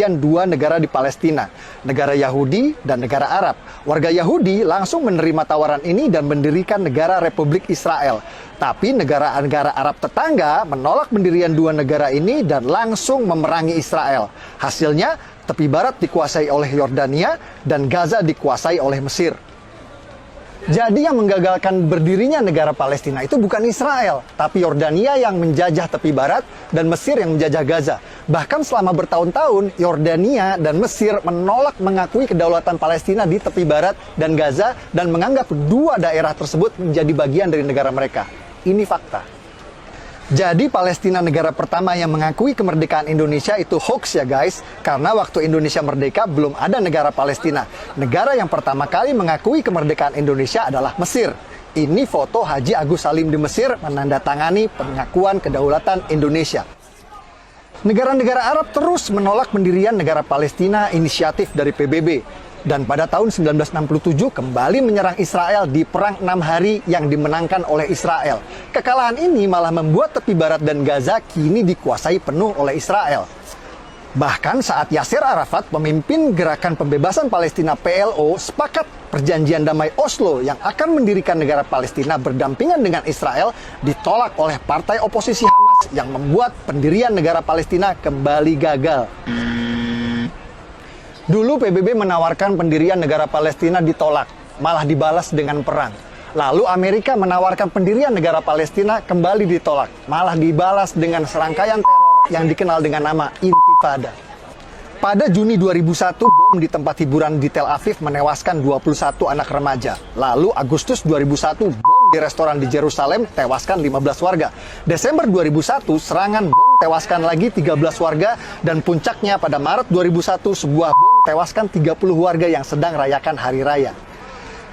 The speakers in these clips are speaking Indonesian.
dua negara di Palestina, negara Yahudi dan negara Arab. Warga Yahudi langsung menerima tawaran ini dan mendirikan negara Republik Israel. Tapi negara-negara Arab tetangga menolak pendirian dua negara ini dan langsung memerangi Israel. Hasilnya, tepi barat dikuasai oleh Yordania dan Gaza dikuasai oleh Mesir. Jadi yang menggagalkan berdirinya negara Palestina itu bukan Israel, tapi Yordania yang menjajah tepi barat dan Mesir yang menjajah Gaza. Bahkan selama bertahun-tahun, Yordania dan Mesir menolak mengakui kedaulatan Palestina di tepi barat dan Gaza dan menganggap dua daerah tersebut menjadi bagian dari negara mereka. Ini fakta. Jadi Palestina negara pertama yang mengakui kemerdekaan Indonesia itu hoax ya guys. Karena waktu Indonesia merdeka belum ada negara Palestina. Negara yang pertama kali mengakui kemerdekaan Indonesia adalah Mesir. Ini foto Haji Agus Salim di Mesir menandatangani pengakuan kedaulatan Indonesia. Negara-negara Arab terus menolak pendirian negara Palestina inisiatif dari PBB. Dan pada tahun 1967 kembali menyerang Israel di Perang 6 Hari yang dimenangkan oleh Israel. Kekalahan ini malah membuat tepi barat dan Gaza kini dikuasai penuh oleh Israel. Bahkan saat Yasser Arafat, pemimpin gerakan pembebasan Palestina PLO, sepakat perjanjian damai Oslo yang akan mendirikan negara Palestina berdampingan dengan Israel ditolak oleh partai oposisi Hamas yang membuat pendirian negara Palestina kembali gagal. Dulu PBB menawarkan pendirian negara Palestina ditolak, malah dibalas dengan perang. Lalu Amerika menawarkan pendirian negara Palestina kembali ditolak, malah dibalas dengan serangkaian teror yang dikenal dengan nama Intifada. Pada Juni 2001, bom di tempat hiburan di Tel Aviv menewaskan 21 anak remaja. Lalu Agustus 2001, bom di restoran di Yerusalem tewaskan 15 warga. Desember 2001, serangan bom tewaskan lagi 13 warga. Dan puncaknya pada Maret 2001, sebuah bom tewaskan 30 warga yang sedang rayakan hari raya.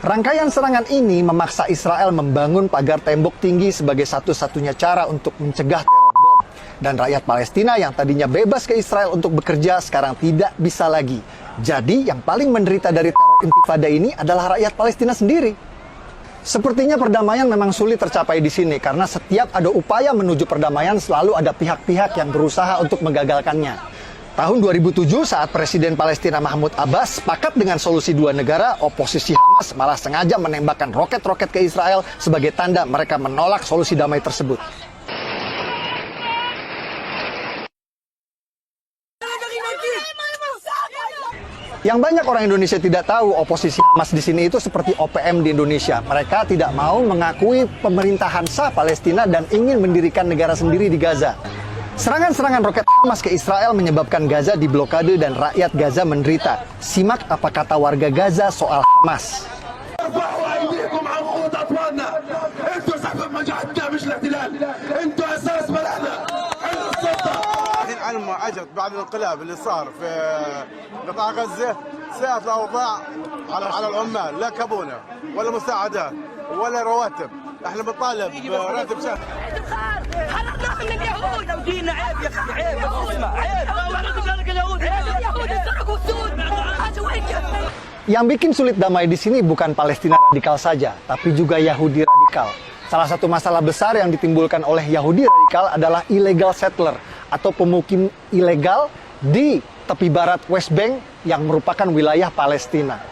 Rangkaian serangan ini memaksa Israel membangun pagar tembok tinggi sebagai satu-satunya cara untuk mencegah teror bom. Dan rakyat Palestina yang tadinya bebas ke Israel untuk bekerja sekarang tidak bisa lagi. Jadi yang paling menderita dari teror intifada ini adalah rakyat Palestina sendiri. Sepertinya perdamaian memang sulit tercapai di sini karena setiap ada upaya menuju perdamaian selalu ada pihak-pihak yang berusaha untuk menggagalkannya. Tahun 2007 saat Presiden Palestina Mahmud Abbas sepakat dengan solusi dua negara, oposisi Hamas malah sengaja menembakkan roket-roket ke Israel sebagai tanda mereka menolak solusi damai tersebut. Yang banyak orang Indonesia tidak tahu, oposisi Hamas di sini itu seperti OPM di Indonesia. Mereka tidak mau mengakui pemerintahan sah Palestina dan ingin mendirikan negara sendiri di Gaza. Serangan-serangan roket Hamas ke Israel menyebabkan Gaza diblokade dan rakyat Gaza menderita. Simak apa kata warga Gaza soal Hamas. على ما اجت بعد الانقلاب اللي صار في قطاع غزه ساءت الاوضاع على العمال، لا كابونه ولا مساعدات ولا رواتب. احنا بنطالب براتب شهري. حررنا من اليهود ودينا عيب يا اخي، عيب اسمع، عيب اليهود يسرقوا السود. Yang bikin sulit damai di sini bukan Palestina radikal saja, tapi juga Yahudi radikal. Salah satu masalah besar yang ditimbulkan oleh Yahudi radikal adalah illegal settler atau pemukim ilegal di tepi barat West Bank yang merupakan wilayah Palestina.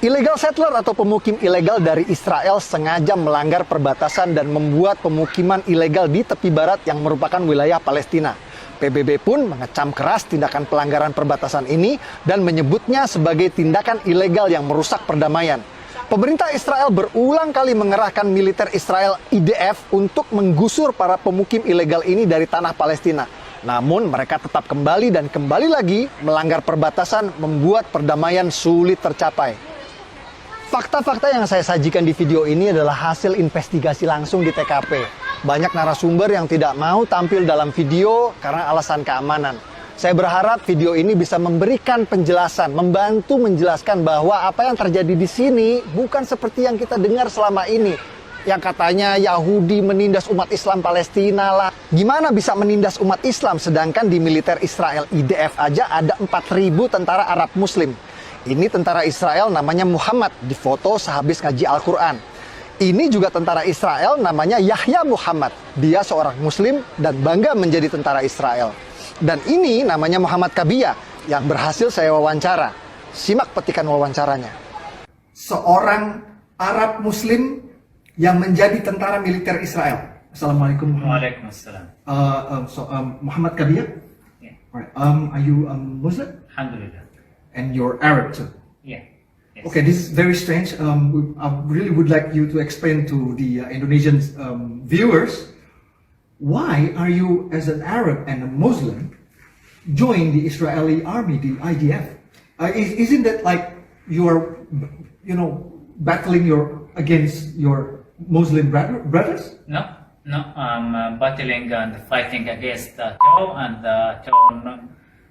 Illegal settler atau pemukim ilegal dari Israel sengaja melanggar perbatasan dan membuat pemukiman ilegal di tepi barat yang merupakan wilayah Palestina. PBB pun mengecam keras tindakan pelanggaran perbatasan ini dan menyebutnya sebagai tindakan ilegal yang merusak perdamaian. Pemerintah Israel berulang kali mengerahkan militer Israel IDF untuk menggusur para pemukim ilegal ini dari tanah Palestina. Namun mereka tetap kembali dan kembali lagi melanggar perbatasan, membuat perdamaian sulit tercapai. Fakta-fakta yang saya sajikan di video ini adalah hasil investigasi langsung di TKP. Banyak narasumber yang tidak mau tampil dalam video karena alasan keamanan. Saya berharap video ini bisa memberikan penjelasan, membantu menjelaskan bahwa apa yang terjadi di sini bukan seperti yang kita dengar selama ini. Yang katanya Yahudi menindas umat Islam Palestina lah. Gimana bisa menindas umat Islam sedangkan di militer Israel IDF aja ada 4.000 tentara Arab Muslim. Ini tentara Israel namanya Muhammad, difoto sehabis ngaji Al-Quran. Ini juga tentara Israel namanya Yahya Muhammad. Dia seorang muslim dan bangga menjadi tentara Israel. Dan ini namanya Muhammad Kabiyah yang berhasil saya wawancara. Simak petikan wawancaranya. Seorang Arab muslim yang menjadi tentara militer Israel. Assalamualaikum. Waalaikumsalam. Muhammad Kabiyah? Yeah. Alright. Are you Muslim? Alhamdulillah. And you're Arab too? Yeah. Yes. Okay, this is very strange. I really would like you to explain to the Indonesian viewers, why are you, as an Arab and a Muslim, join the Israeli army, the IDF? Isn't that like you are, battling against your Muslim brothers? No, I'm battling and fighting against the terror, and the terror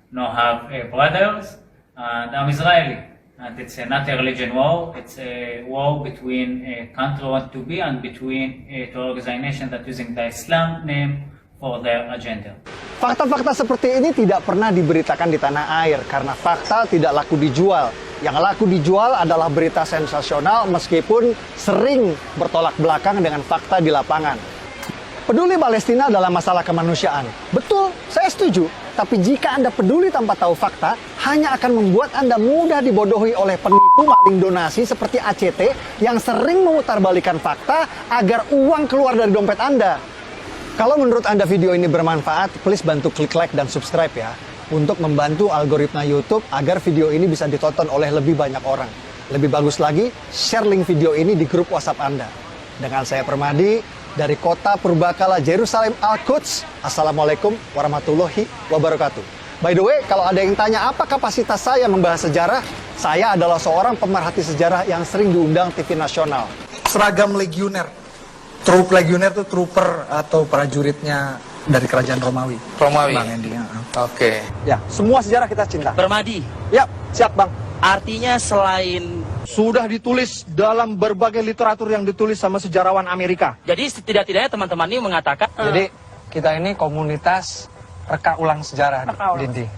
no have brothers, and I'm Israeli. And it's not a religion war, it's a war between a country want to be and between two organizations that using the Islam name for their agenda. Fakta-fakta seperti ini tidak pernah diberitakan di tanah air karena fakta tidak laku dijual. Yang laku dijual adalah berita sensasional meskipun sering bertolak belakang dengan fakta di lapangan. Peduli Palestina dalam masalah kemanusiaan. Betul, saya setuju. Tapi jika Anda peduli tanpa tahu fakta, hanya akan membuat Anda mudah dibodohi oleh penipu maling donasi seperti ACT yang sering memutarbalikkan fakta agar uang keluar dari dompet Anda. Kalau menurut Anda video ini bermanfaat, please bantu klik like dan subscribe ya. Untuk membantu algoritma YouTube agar video ini bisa ditonton oleh lebih banyak orang. Lebih bagus lagi, share link video ini di grup WhatsApp Anda. Dengan saya Permadi, dari kota Purbakala Jerusalem Al-Quds. Assalamualaikum warahmatullahi wabarakatuh. By the way, kalau ada yang tanya apa kapasitas saya membahas sejarah, saya adalah seorang pemerhati sejarah yang sering diundang TV nasional. Seragam legioner. Trup legioner itu trooper atau prajuritnya dari kerajaan Romawi. Romawi. Bang Endi. Oke. Ya, semua sejarah kita cinta. Permadi, Ya, siap Bang. artinya selain Sudah ditulis dalam berbagai literatur yang ditulis sama sejarawan Amerika. jadi setidak-tidaknya teman-teman ini mengatakan Jadi kita ini komunitas reka ulang sejarah, Dindi.